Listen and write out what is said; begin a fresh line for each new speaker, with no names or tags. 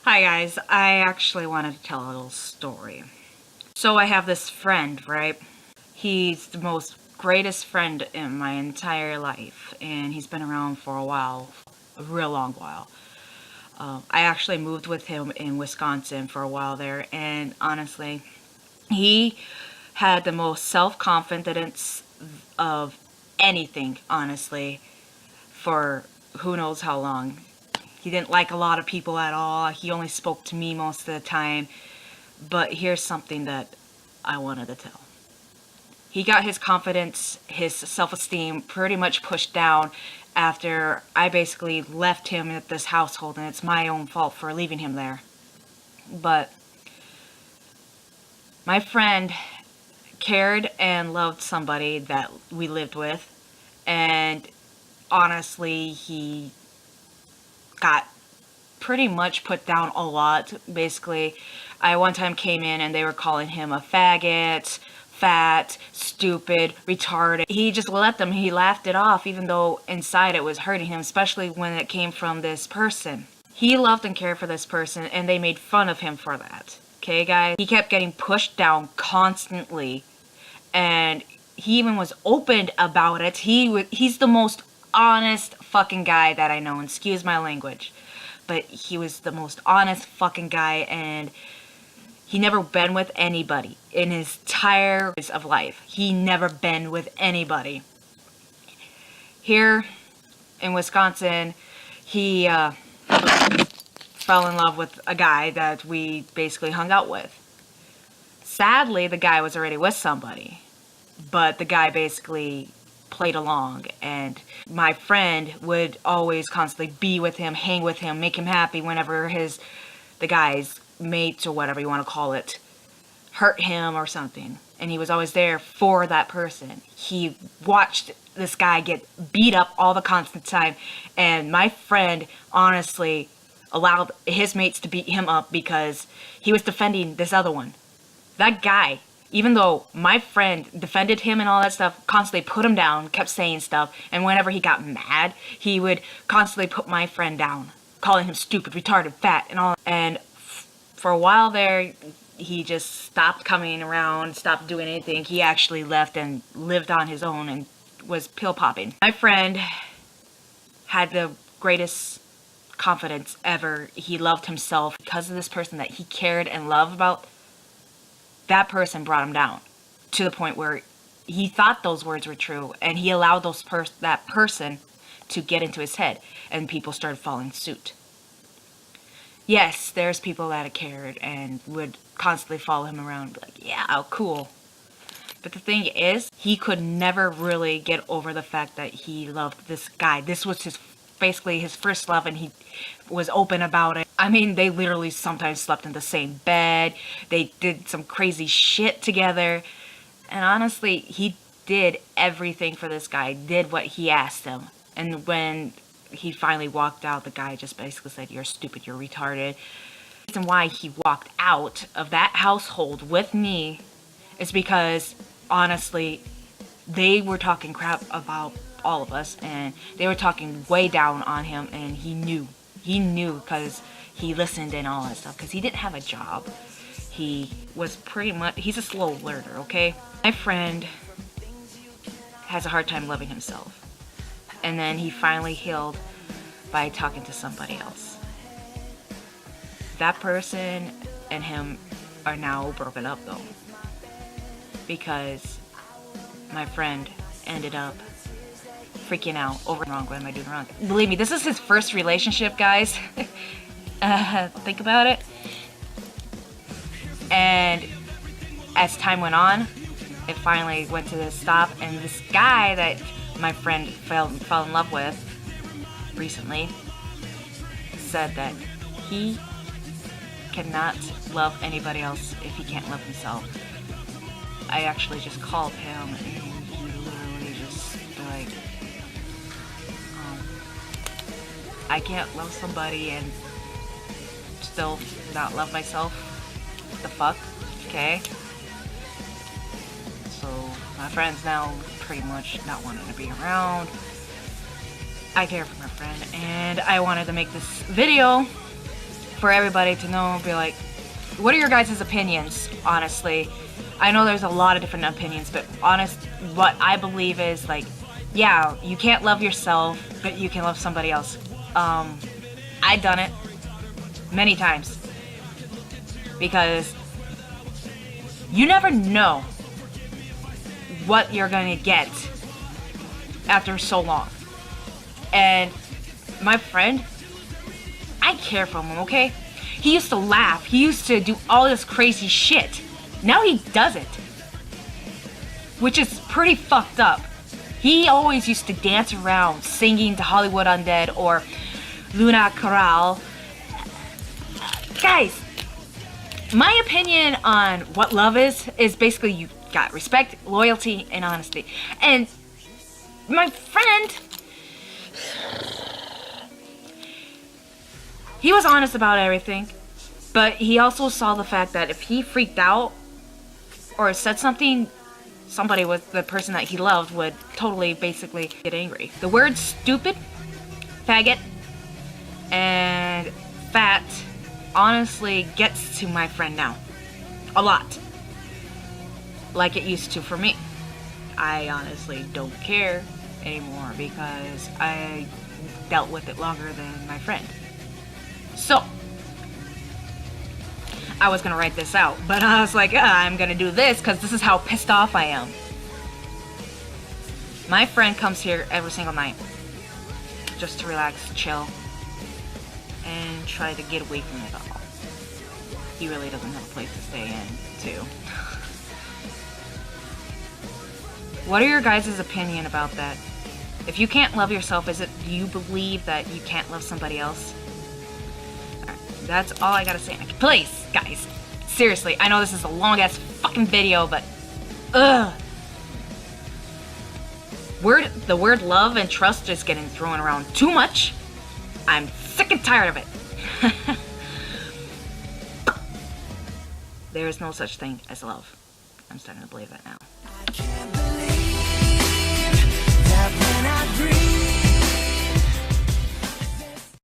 Hi guys, I actually wanted to tell a little story. So I have this friend, right? He's the most greatest friend in my entire life, and he's been around for a while, a real long while. I actually moved with him in Wisconsin for a while there, and honestly, he had the most self-confidence of anything, honestly, for who knows how long. He didn't like a lot of people at all. He only spoke to me most of the time. But here's something that I wanted to tell. He got his confidence, his self-esteem pretty much pushed down after I basically left him at this household, and it's my own fault for leaving him there. But my friend cared and loved somebody that we lived with, and honestly, he got pretty much put down a lot. Basically, I one time came in and they were calling him a faggot, fat, stupid, retarded. He just let them. He laughed it off, even though inside it was hurting him, especially when it came from this person. He loved and cared for this person, and they made fun of him for that. Okay, guys? He kept getting pushed down constantly, and he even was open about it. He's the most honest fucking guy that I know, and excuse my language, but he was the most honest fucking guy, and he never been with anybody in his entire of life. He never been with anybody. Here in Wisconsin, he fell in love with a guy that we basically hung out with. Sadly, the guy was already with somebody, but the guy basically played along, and my friend would always constantly be with him, hang with him, make him happy whenever the guy's mates or whatever you want to call it hurt him or something, and he was always there for that person. He watched this guy get beat up all the constant time, and my friend honestly allowed his mates to beat him up because he was defending this other one. That guy, even though my friend defended him and all that stuff, constantly put him down, kept saying stuff, and whenever he got mad, he would constantly put my friend down, calling him stupid, retarded, fat, and all. And for a while there, he just stopped coming around, stopped doing anything. He actually left and lived on his own and was pill popping. My friend had the greatest confidence ever. He loved himself because of this person that he cared and loved about. That person brought him down to the point where he thought those words were true, and he allowed that person to get into his head, and people started following suit. Yes, there's people that cared and would constantly follow him around and be like, yeah, cool. But the thing is, he could never really get over the fact that he loved this guy. This was basically his first love, and he was open about it. I mean, they literally sometimes slept in the same bed. They did some crazy shit together. And honestly, he did everything for this guy, did what he asked him. And when he finally walked out, the guy just basically said, you're stupid, you're retarded. The reason why he walked out of that household with me is because, honestly, they were talking crap about all of us, and they were talking way down on him, and he knew because he listened and all that stuff, because he didn't have a job. He was he's a slow learner, okay? My friend has a hard time loving himself, and then he finally healed by talking to somebody else. That person and him are now broken up, though, because my friend ended up freaking out over wrong. What am I doing wrong? Believe me, this is his first relationship, guys. Think about it. And as time went on, it finally went to this stop, and this guy that my friend fell in love with recently said that he cannot love anybody else if he can't love himself. I actually just called him, and he literally just like, I can't love somebody and still not love myself. What the fuck? Okay? So my friend's now pretty much not wanting to be around. I care for my friend, and I wanted to make this video for everybody to know, be like, what are your guys' opinions, honestly? I know there's a lot of different opinions, but what I believe is, like, yeah, you can't love yourself, but you can love somebody else. I've done it many times. Because you never know what you're gonna get after so long. And my friend, I care for him, okay? He used to laugh. He used to do all this crazy shit. Now he doesn't. Which is pretty fucked up. He always used to dance around singing to Hollywood Undead or Luna Corral. Guys, my opinion on what love is basically you got respect, loyalty, and honesty. And my friend, he was honest about everything, but he also saw the fact that if he freaked out or said something, somebody with the person that he loved would totally basically get angry. The words stupid, faggot, and fat honestly gets to my friend now. A lot. Like it used to for me. I honestly don't care anymore because I dealt with it longer than my friend. So, I was gonna write this out, but I was like, I'm gonna do this because this is how pissed off I am. My friend comes here every single night just to relax, chill, and try to get away from it all. He really doesn't have a place to stay in, too. What are your guys' opinion about that? If you can't love yourself, do you believe that you can't love somebody else? Alright, that's all I gotta say. Please, guys, seriously, I know this is a long-ass fucking video, but ugh. The word love and trust is getting thrown around too much. I'm sick and tired of it. There is no such thing as love. I'm starting to believe that now. I can't believe that when I breathe